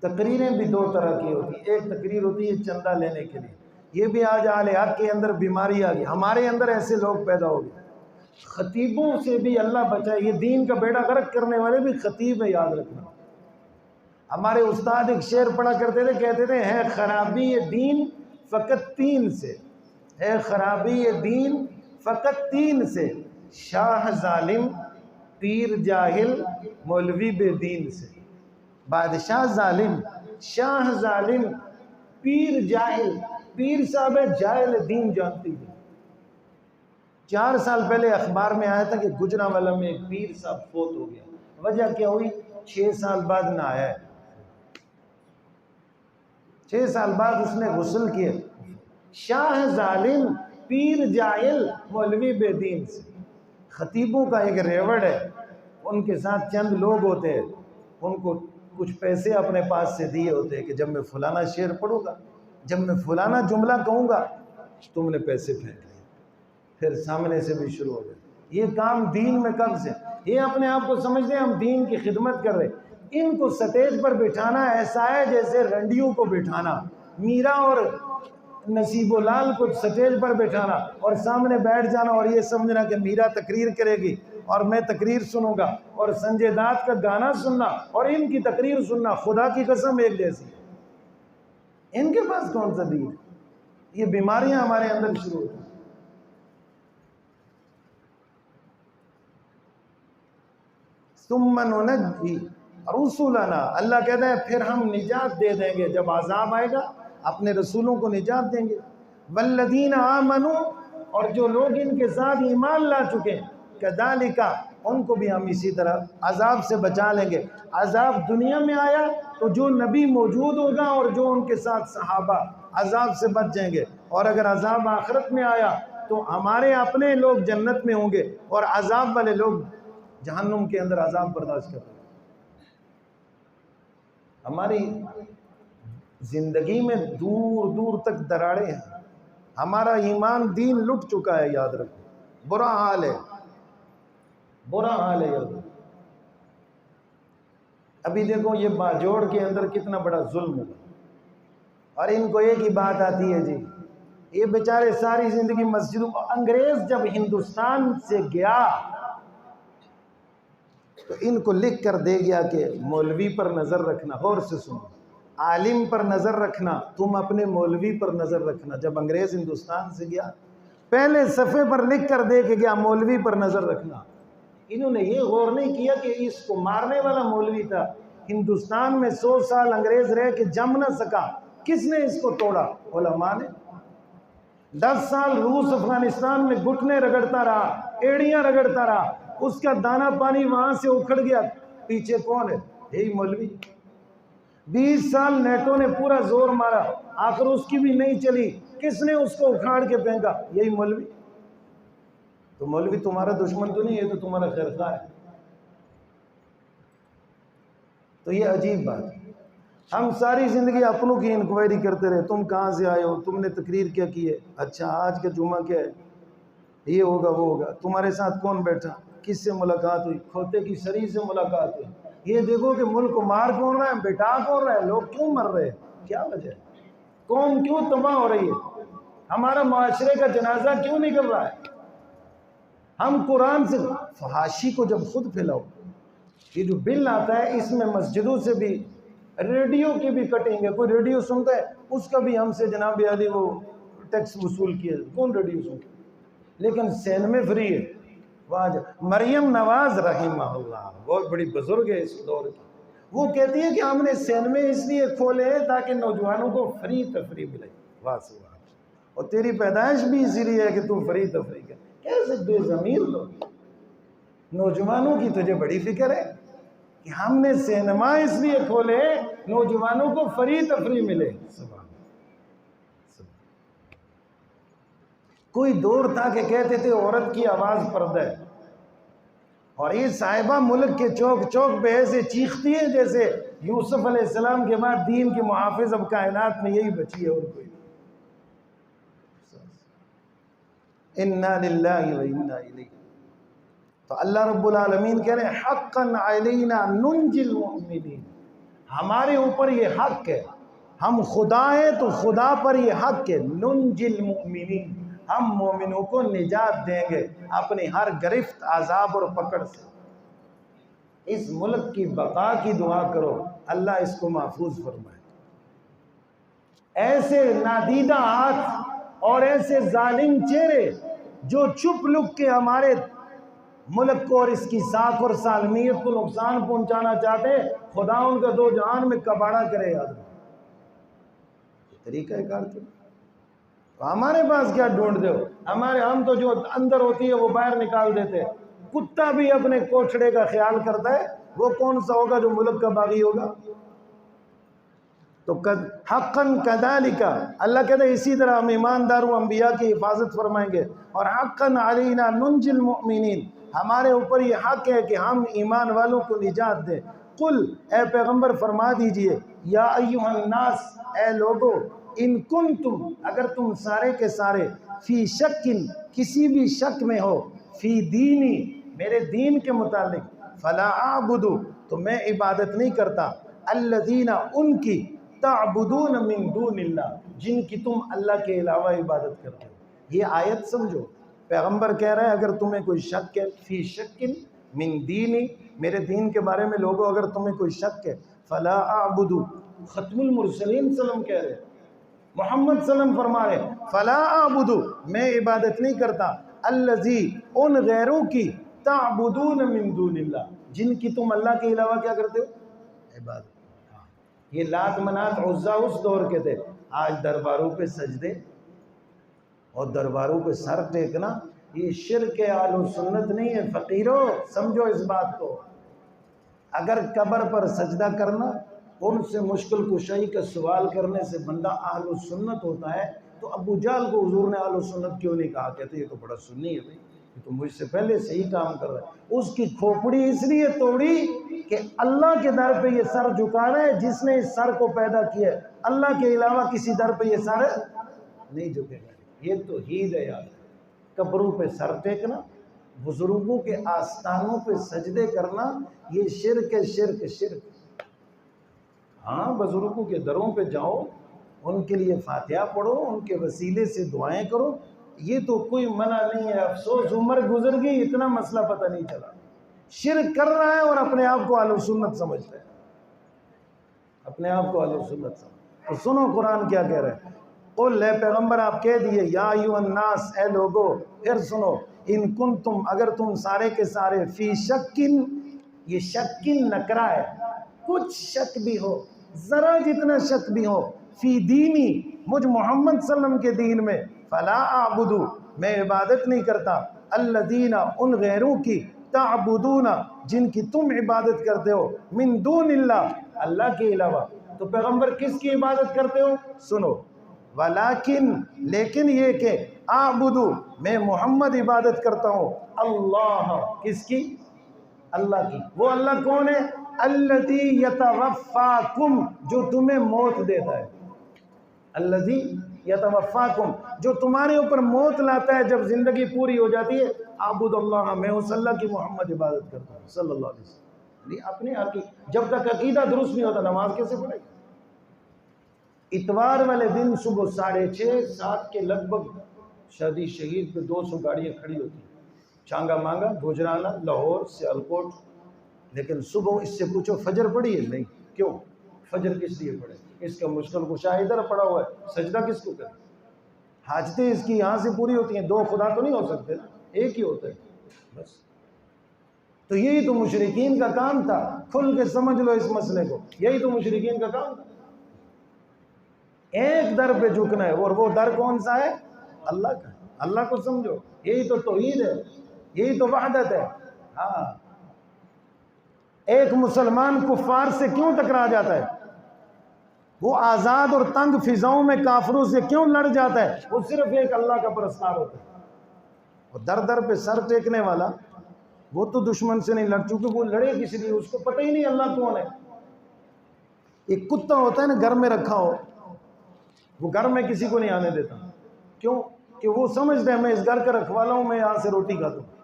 تقریریں بھی 2 طرح کی ہوتی ہیں، ایک تقریر ہوتی ہے چندہ لینے کے لیے، یہ بھی آج اہل حق کے اندر بیماری آ گئی، ہمارے اندر ایسے لوگ پیدا ہو گئے۔ خطیبوں سے بھی اللہ بچائے، یہ دین کا بیڑا غرق کرنے والے بھی خطیب ہے، یاد رکھنا۔ ہمارے استاد ایک شعر پڑھا کرتے تھے، کہتے تھے ہے خرابی یہ دین فقط تین سے، ہے خرابی یہ دین فقط تین سے، شاہ ظالم، پیر جاہل، مولوی بے دین سے۔ بادشاہ ظالم، شاہ ظالم، پیر جاہل، پیر صاحب ہے جاہل دین جانتی ہے۔ 4 سال پہلے اخبار میں آیا تھا کہ گجرانوالہ میں ایک پیر صاحب فوت ہو گیا، وجہ کیا ہوئی؟ 6 سال بعد نہ آیا ہے، 6 سال بعد اس نے غسل کیے۔ شاہ ظالم، پیر جاہل، مولوی بے دین سے۔ خطیبوں کا ایک ریوڑ ہے، ان کے ساتھ چند لوگ ہوتے ہیں، ان کو کچھ پیسے اپنے پاس سے دیے ہوتے ہیں کہ جب میں فلانا شعر پڑھوں گا، جب میں فلانا جملہ کہوں گا، تم نے پیسے پھینک لیے، پھر سامنے سے بھی شروع ہو گئے۔ یہ کام دین میں کب سے؟ یہ اپنے آپ کو سمجھتے ہیں ہم دین کی خدمت کر رہے۔ ان کو سٹیج پر بٹھانا ایسا ہے جیسے رنڈیوں کو بٹھانا، میرا اور نصیب و لال کو سٹیج پر بٹھانا اور سامنے بیٹھ جانا اور یہ سمجھنا کہ میرا تقریر کرے گی اور میں تقریر سنوں گا، اور سنجے دات کا گانا سننا اور ان کی تقریر سننا، خدا کی قسم ایک جیسی۔ ان کے پاس کون سا دین ہے؟ یہ بیماریاں ہمارے اندر شروع ہوتی ہیں۔ ثم ننجی رسولنا، اللہ کہتا ہے پھر ہم نجات دے دیں گے، جب عذاب آئے گا اپنے رسولوں کو نجات دیں گے۔ والذین آمنوا، اور جو لوگ ان کے ساتھ ایمان لا چکے ہیں، کذالک، ان کو بھی ہم اسی طرح عذاب سے بچا لیں گے۔ عذاب دنیا میں آیا تو جو نبی موجود ہوگا اور جو ان کے ساتھ صحابہ عذاب سے بچ جائیں گے، اور اگر عذاب آخرت میں آیا تو ہمارے اپنے لوگ جنت میں ہوں گے اور عذاب والے لوگ جہنم کے اندر عذاب برداشت کرتے ہیں۔ ہماری زندگی میں دور دور تک دراڑیں ہیں، ہمارا ایمان دین لٹ چکا ہے، یاد رکھو، برا حال ہے، برا حال ہے یاد رکھو۔ ابھی دیکھو یہ باجوڑ کے اندر کتنا بڑا ظلم ہوا، اور ان کو ایک ہی بات آتی ہے جی، یہ بیچارے ساری زندگی مسجدوں، انگریز جب ہندوستان سے گیا تو ان کو لکھ کر دے گیا کہ مولوی پر نظر رکھنا، غور سے سنو، عالم پر نظر رکھنا، تم اپنے مولوی پر نظر رکھنا۔ جب انگریز ہندوستان سے گیا پہلے صفحے پر لکھ کر دے کے گیا مولوی پر نظر رکھنا۔ انہوں نے یہ غور نہیں کیا کہ اس کو مارنے والا مولوی تھا، ہندوستان میں 100 سال انگریز رہ کے جم نہ سکا، کس نے اس کو توڑا؟ علماء نے۔ 10 سال روس افغانستان میں گھٹنے رگڑتا رہا، ایڑیاں رگڑتا رہا، اس کا دانا پانی وہاں سے اکھڑ گیا، پیچھے کون ہے؟ یہی مولوی۔ 20 سال نیٹو نے پورا زور مارا، آخر اس کی بھی نہیں چلی، کس نے اس کو اکھاڑ کے پھینکا؟ یہی مولوی۔ تو مولوی تمہارا دشمن تو نہیں ہے، تو تمہارا خیر خواہ ہے۔ تو یہ عجیب بات ہے، ہم ساری زندگی اپنوں کی انکوائری کرتے رہے، تم کہاں سے آئے ہو، تم نے تقریر کیا کی ہے، اچھا آج کا جمعہ کیا ہے، یہ ہوگا وہ ہوگا، تمہارے ساتھ کون بیٹھا، کس سے ملاقات ہوئی، کھوتے کی سری سے ملاقات ہوئی۔ یہ دیکھو کہ ملک کو مار کون رہا ہے، بٹا کون رہا ہے، لوگ کیوں مر رہے ہیں، کیا وجہ ہے، قوم کیوں تباہ ہو رہی ہے، ہمارا معاشرے کا جنازہ کیوں نکل رہا ہے۔ ہم قرآن سے فحاشی کو جب خود پھیلاؤ، یہ جو بل آتا ہے اس میں مسجدوں سے بھی، ریڈیو کی بھی کٹیں گے، کوئی ریڈیو سنتا ہے اس کا بھی ہم سے جناب عالی وہ ٹیکس وصول کیا، کون ریڈیو سنتا ہے، لیکن سینمے فری ہے۔ مریم نواز رحمہ اللہ بہت بڑی بزرگ ہے اس دور کی، وہ کہتی ہے کہ ہم نے سینمے اس لیے کھولے ہیں تاکہ نوجوانوں کو فری تفریح ملے۔ واہ سبحان، اور تیری پیدائش بھی اسی لیے ہے کہ تو فری تفریح کر۔ کیسے بے ضمیر لوگ، نوجوانوں کی تجھے بڑی فکر ہے کہ ہم نے سینما اس لیے کھولے نوجوانوں کو فری تفریح ملے۔ کوئی دور تھا کہ کہتے تھے عورت کی آواز پردہ ہے، اور یہ صاحبہ ملک کے چوک چوک پہ ایسے چیختی ہے جیسے یوسف علیہ السلام کے بعد دین کے محافظ اب کائنات میں یہی بچی ہے اور کوئی۔ انا للہ و انا الیہ، تو اللہ رب العالمین کہہ رہے ہیں حقا علینا ننجی المؤمنین، ہمارے اوپر یہ حق ہے ہم خدا ہیں تو خدا پر یہ حق ہے، ننجی المؤمنین، ہم مومنوں کو نجات دیں گے اپنی ہر گرفت، عذاب اور پکڑ سے۔ اس ملک کی بقا کی دعا کرو، اللہ اس کو محفوظ فرمائے۔ ایسے نادیدہ ہاتھ اور ایسے ظالم چہرے جو چھپ لک کے ہمارے ملک کو اور اس کی ساکھ اور سالمیت کو نقصان پہنچانا چاہتے ہیں، خدا ان کا دو جہان میں کباڑا کرے۔ یاد یہ طریقہ کار تو ہمارے پاس کیا ڈھونڈ دو، ہم تو جو اندر ہوتی ہے وہ باہر نکال دیتے۔ کتا بھی اپنے کوٹھڑے کا خیال کرتا ہے، وہ کون سا ہوگا جو ملک کا باغی ہوگا؟ تو حقاً کذالک، اللہ کہتا ہے اسی طرح ہم ایماندار و انبیاء کی حفاظت فرمائیں گے، اور حقاً علینا ننجی المؤمنین، ہمارے اوپر یہ حق ہے کہ ہم ایمان والوں کو نجات دیں۔ قل، اے پیغمبر فرما دیجئے، یا ایہا الناس، اے لوگو، ان کنتم، اگر تم سارے کے سارے، فی شکن، کسی بھی شک میں ہو، فی دینی، میرے دین کے متعلق، فلا اعبدو، تو میں عبادت نہیں کرتا، الذین، ان کی، تعبدون من دون اللہ، جن کی تم اللہ کے علاوہ عبادت کرتے ہو۔ یہ آیت سمجھو، پیغمبر کہہ رہے ہیں اگر تمہیں کوئی شک ہے، فی شکن من دینی، میرے دین کے بارے میں لوگوں اگر تمہیں کوئی شک ہے، فلا اعبدو، ختم المرسلین صلی کہہ رہے ہیں، محمد صلی اللہ علیہ وسلم فرما رہے ہیں، فلا اعبدو، میں عبادت نہیں کرتا، الذی، ان غیروں کی، تعبدون من دون اللہ، جن کی تم اللہ کے علاوہ کیا کرتے ہو؟ عبادت۔ یہ لات منات عزا اس دور کے تھے، آج درباروں پہ سجدے اور درباروں پہ سر ٹیکنا، یہ شرک اہل سنت نہیں ہے فقیروں، سمجھو اس بات کو۔ اگر قبر پر سجدہ کرنا، ان سے مشکل کشائی کا سوال کرنے سے بندہ اہل سنت ہوتا ہے، تو ابو جہل کو حضور نے اہل سنت کیوں نہیں کہا؟ کہتے یہ تو بڑا سنی ہے بھائی، یہ تو مجھ سے پہلے صحیح کام کر رہا ہے۔ اس کی کھوپڑی اس لیے توڑی کہ اللہ کے در پہ یہ سر جھکا رہا ہے جس نے اس سر کو پیدا کیا ہے، اللہ کے علاوہ کسی در پہ یہ سر نہیں جھکے گا۔ یہ توحید ہے یاد، قبروں پہ سر ٹیکنا، بزرگوں کے آستانوں پہ سجدے کرنا، یہ شرک ہے، شرک شرک۔ ہاں، بزرگوں کے دروں پہ جاؤ، ان کے لیے فاتحہ پڑھو، ان کے وسیلے سے دعائیں کرو، یہ تو کوئی منع نہیں ہے۔ افسوس عمر گزر گئی، اتنا مسئلہ پتہ نہیں چلا۔ شرک کر رہا ہے اور اپنے آپ کو اہل سنت سمجھتا ہے، اپنے آپ کو اہل سنت سمجھتا ہے۔ تو سنو قرآن کیا کہہ رہے ہیں، قل، اے پیغمبر آپ کہہ دیئے، یا ایھا الناس، اے لوگو، پھر سنو، ان کنتم، اگر تم سارے کے سارے، فی شکن، یہ شکن نکرہ ہے، کچھ شک بھی ہو، ذرا جتنا شک بھی ہو، فی دینی، مجھ محمد صلی اللہ علیہ وسلم کے دین میں، فلا اعبدو، میں عبادت نہیں کرتا، الذین، ان غیروں کی، تعبدون، جن کی تم عبادت کرتے ہو، من دون اللہ، اللہ کے علاوہ۔ تو پیغمبر کس کی عبادت کرتے ہو؟ سنو، ولیکن، لیکن یہ کہ، اعبدو، میں محمد عبادت کرتا ہوں، اللہ، کس کی؟ اللہ کی۔ وہ اللہ کون ہے؟ الذی یتوفاکم، جو تمہیں موت دیتا ہے، الذی یتوفاکم، جو تمہارے اوپر موت لاتا ہے جب زندگی پوری ہو جاتی ہے۔ اعبد اللہ، میں اس اللہ کی محمد عبادت کرتا ہوں صلی اللہ علیہ وسلم۔ اپنے جب تک عقیدہ درست نہیں ہوتا نماز کیسے پڑھے؟ اتوار والے دن صبح 6:30 7 کے لگ بھگ شادی شہید پہ 200 گاڑیاں کھڑی ہوتی ہیں، چانگا مانگا، گجرانہ، لاہور، سیالکوٹ۔ لیکن صبح اس سے پوچھو فجر پڑھی ہے؟ نہیں۔ کیوں؟ فجر کس لیے پڑھے؟ اس کا مشکل کشا ادھر پڑا ہوا ہے، سجدہ کس کو کرے؟ حاجتیں اس کی یہاں سے پوری ہوتی ہیں، دو خدا تو نہیں ہو سکتے نا، ایک ہی ہوتا ہے بس۔ تو یہی تو مشرکین کا کام تھا، کھل کے سمجھ لو اس مسئلے کو، یہی تو مشرکین کا کام تھا، ایک در پہ جھکنا ہے، اور وہ در کون سا ہے؟ اللہ کا۔ اللہ کو سمجھو، یہی تو توحید ہے، یہی تو وحدت ہے۔ ہاں، ایک مسلمان کفار سے کیوں ٹکرا جاتا ہے؟ وہ آزاد اور تنگ فضاؤں میں کافروں سے کیوں لڑ جاتا ہے؟ وہ صرف ایک اللہ کا پرستار ہوتا ہے۔ اور در در پہ سر ٹیکنے والا، وہ تو دشمن سے نہیں لڑ، چونکہ وہ لڑے کس لیے؟ اس کو پتہ ہی نہیں اللہ کون ہے۔ ایک کتا ہوتا ہے نا گھر میں رکھا ہو، وہ گھر میں کسی کو نہیں آنے دیتا، کیوں؟ کہ وہ سمجھتا ہے میں اس گھر کا رکھوالا ہوں، میں یہاں سے روٹی کھاتا ہوں۔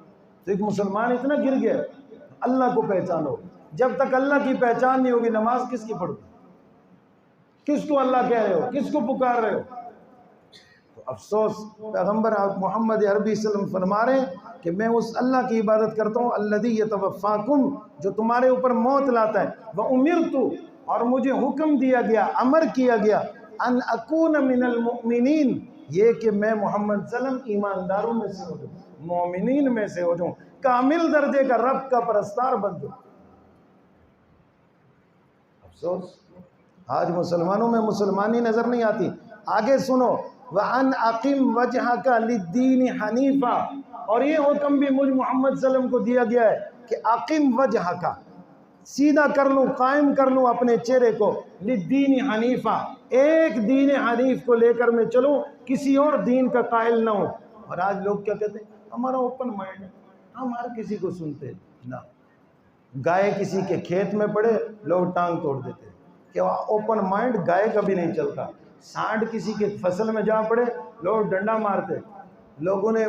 تو ایک مسلمان اتنا گر گیا، اللہ کو پہچانو، جب تک اللہ کی پہچان نہیں ہوگی نماز کس کی پڑھو؟ کس کو اللہ کہہ رہے ہو؟ کس کو پکار رہے ہو؟ تو افسوس، پیغمبر محمد عربی صلی اللہ علیہ وسلم فرما رہے ہیں کہ میں اس اللہ کی عبادت کرتا ہوں الذی یتوفاکم، جو تمہارے اوپر موت لاتا ہے، وامرت، اور مجھے حکم دیا گیا، امر کیا گیا، ان اکون من المؤمنین، یہ کہ میں محمد صلی اللہ علیہ وسلم ایمانداروں میں سے ہو جاؤں، مومنین میں سے ہو جاؤں، کامل درجے کا رب کا پرستار بن جاؤں۔ افسوس آج مسلمانوں میں مسلمانی نظر نہیں آتی۔ آگے سنو، وَأَنْ أَقِمْ وَجْهَكَ لِلدِّينِ حَنِيفًا، اور یہ حکم بھی مجھ محمد صلی اللہ علیہ وسلم کو دیا گیا ہے کہ اقم وجهك، سیدھا کر لوں، قائم کر لوں اپنے چہرے کو، للدین حنیفہ، ایک دین حنیف کو لے کر میں چلوں، کسی اور دین کا قائل نہ ہوں۔ اور آج لوگ کیا کہتے ہیں؟ ہمارا اوپن مائنڈ ہے، ہم ہر کسی کو سنتے ہیں۔ نہ، گائے کسی کے کھیت میں پڑے لوگ ٹانگ توڑ دیتے ہیں، کہ اوپن مائنڈ گائے کا بھی نہیں چلتا۔ سانڈ کسی کے فصل میں جا پڑے لوگ ڈنڈا مارتے، لوگوں نے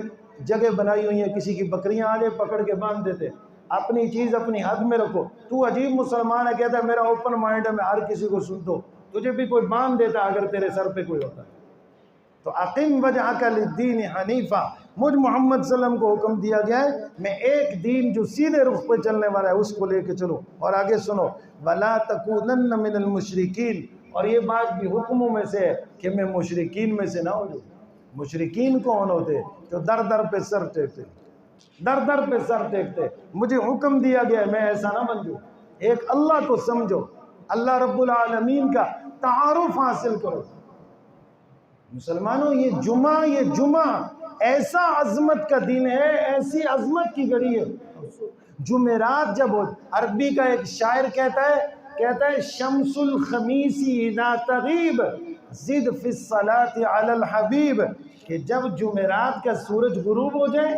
جگہ بنائی ہوئی ہیں، کسی کی بکریاں آ جائے پکڑ کے باندھ دیتے۔ اپنی چیز اپنی حد میں رکھو۔ تو عجیب مسلمان ہے، کہتا ہے میرا اوپن مائنڈ ہے، میں ہر کسی کو سنتا ہوں، تجھے بھی کوئی باندھ دیتا اگر تیرے سر پہ کوئی ہوتا ہے۔ تو اقم وجہک للدین حنیفہ، مجھ محمد صلی اللہ علیہ وسلم کو حکم دیا گیا ہے میں ایک دین جو سیدھے رخ پہ چلنے والا ہے اس کو لے کے چلو۔ اور آگے سنو، وَلَا تَكُونَنَّ مِنَ الْمُشْرِكِينَ، اور یہ بات بھی حکموں میں سے ہے کہ میں مشرکین میں سے نہ ہو جاؤں۔ مشرکین کون ہوتے؟ جو در در پہ سر ٹیکتے، در در پہ سر ٹیکتے۔ مجھے حکم دیا گیا ہے میں ایسا نہ بن جاؤں۔ ایک اللہ کو سمجھو، اللہ رب العالمین کا تعارف حاصل کرو۔ مسلمانوں، یہ جمعہ ایسا عظمت کا دن ہے، ایسی عظمت کی گھڑی ہے۔ جمعرات جب ہو، عربی کا ایک شاعر کہتا ہے شمس الخمیس اذا تغیب زد فی الصلاة علی الحبیب، کہ جب جمعرات کا سورج غروب ہو جائے،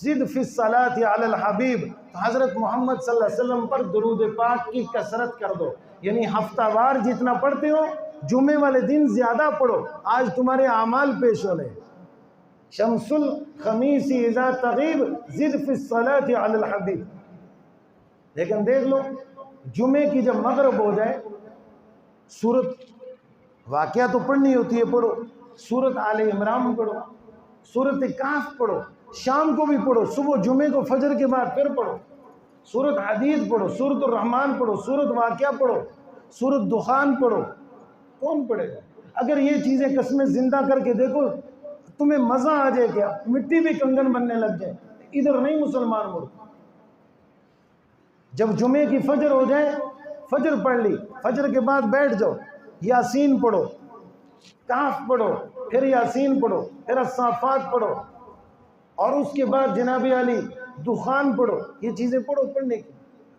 زد فی الصلاة علی الحبیب، تو حضرت محمد صلی اللہ علیہ وسلم پر درود پاک کی کثرت کر دو، یعنی ہفتہ وار جتنا پڑھتے ہو جمعے والے دن زیادہ پڑھو، آج تمہارے اعمال پیش ہونے۔ شمس الخمیس اذا تغیب زد فی الصلاة علی الحبیب۔ لیکن دیکھ لو، جمعے کی جب مغرب ہو جائے، سورت واقعہ تو پڑھنی ہوتی ہے، پڑھو، سورت آل عمران پڑھو، سورت کہف پڑھو، شام کو بھی پڑھو، صبح جمعے کو فجر کے بعد پھر پڑھو، سورت حدید پڑھو، سورت الرحمن پڑھو، سورت واقعہ پڑھو، سورت دخان پڑھو۔ کون پڑھے گا؟ اگر یہ چیزیں قسمیں زندہ کر کے دیکھو تمہیں مزہ آ جائے، کیا مٹی بھی کنگن بننے لگ جائے۔ ادھر نہیں مسلمان مڑ، جب جمعے کی فجر ہو جائے، فجر پڑھ لی، فجر کے بعد بیٹھ جاؤ، یاسین پڑھو، کہف پڑھو، پھر یاسین پڑھو، پھر الصافات پڑھو، اور اس کے بعد جناب علی دخان پڑھو۔ یہ چیزیں پڑھو، پڑھنے کی،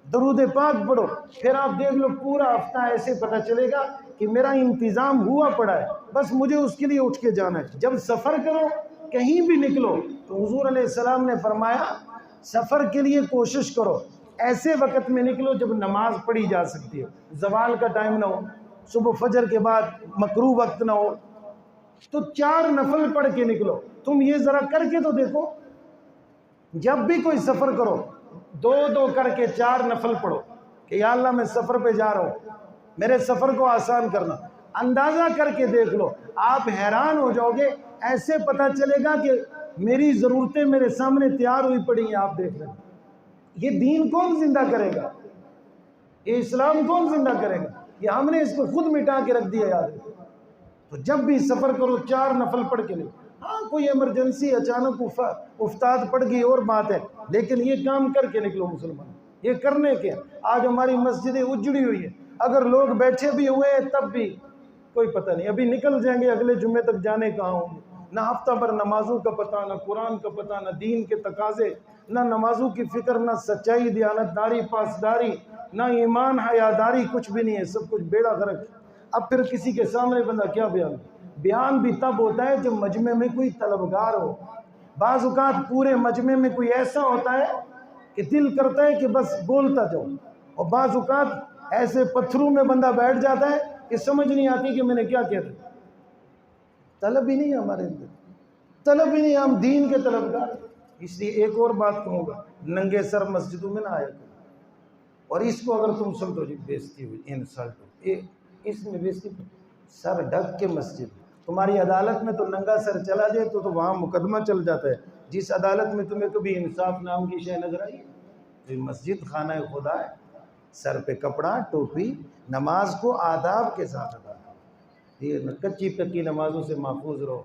درود پاک پڑھو، پھر آپ دیکھ لو پورا ہفتہ ایسے پتہ چلے گا کہ میرا انتظام ہوا پڑا ہے، بس مجھے اس کے لیے اٹھ کے جانا ہے۔ جب سفر کرو، کہیں بھی نکلو، تو حضور علیہ السلام نے فرمایا سفر کے لیے کوشش کرو ایسے وقت میں نکلو جب نماز پڑھی جا سکتی ہے، زوال کا ٹائم نہ ہو، صبح فجر کے بعد مکروہ وقت نہ ہو، تو 4 نفل پڑھ کے نکلو۔ تم یہ ذرا کر کے تو دیکھو، جب بھی کوئی سفر کرو 2 کر کے 4 نفل پڑھو کہ یا اللہ میں سفر پہ جا رہا ہوں، میرے سفر کو آسان کرنا۔ اندازہ کر کے دیکھ لو، آپ حیران ہو جاؤ گے، ایسے پتہ چلے گا کہ میری ضرورتیں میرے سامنے تیار ہوئی پڑی ہیں۔ آپ دیکھ لیں، یہ دین کون زندہ کرے گا؟ یہ اسلام کون زندہ کرے گا؟ یہ ہم نے اس کو خود مٹا کے رکھ دیا یاد ہے۔ تو جب بھی سفر کرو 4 نفل پڑھ کے لیں۔ ہاں کوئی ایمرجنسی اچانک افتاد پڑ گئی اور بات ہے، لیکن یہ کام کر کے نکلو مسلمان۔ یہ کرنے کے آج ہماری مسجدیں اجڑی ہوئی ہیں، اگر لوگ بیٹھے بھی ہوئے ہیں تب بھی کوئی پتہ نہیں، ابھی نکل جائیں گے اگلے جمعے تک جانے کہاں ہوں گے۔ نہ ہفتہ بھر نمازوں کا پتہ، نہ قرآن کا پتہ، نہ دین کے تقاضے، نہ نمازوں کی فکر، نہ سچائی دیانت داری پاسداری، نہ ایمان حیاداری، کچھ بھی نہیں ہے، سب کچھ بیڑا غرق۔ اب پھر کسی کے سامنے بندہ کیا بیان بھی تب ہوتا ہے جب مجمع میں کوئی طلبگار ہو۔ بعض اوقات پورے مجمع میں کوئی ایسا ہوتا ہے کہ دل کرتا ہے کہ بس بولتا جاؤ، اور بعض اوقات ایسے پتھروں میں بندہ بیٹھ جاتا ہے کہ سمجھ نہیں آتی کہ میں نے کیا کہہ دیا۔ طلب ہی نہیں ہے ہمارے اندر، طلب ہی نہیں، ہم دین کے طلبگار۔ اس لیے ایک اور بات کہوں گا، ننگے سر مسجدوں میں نہ آیا کرو، اور اس کو اگر تم سمجھو جی بےزتی ہوئی، انسلٹ ہوئی، اس میں بھی سر ڈھک کے مسجد. تمہاری عدالت میں تو ننگا سر چلا جائے تو وہاں مقدمہ چل جاتا ہے. جس عدالت میں تمہیں کبھی انصاف نام کی شے نظر آئی؟ یہ مسجد خانہ خدا ہے. سر پہ کپڑا، ٹوپی، نماز کو آداب کے ساتھ ادا کرو. یہ کچی پکی نمازوں سے محفوظ رہو.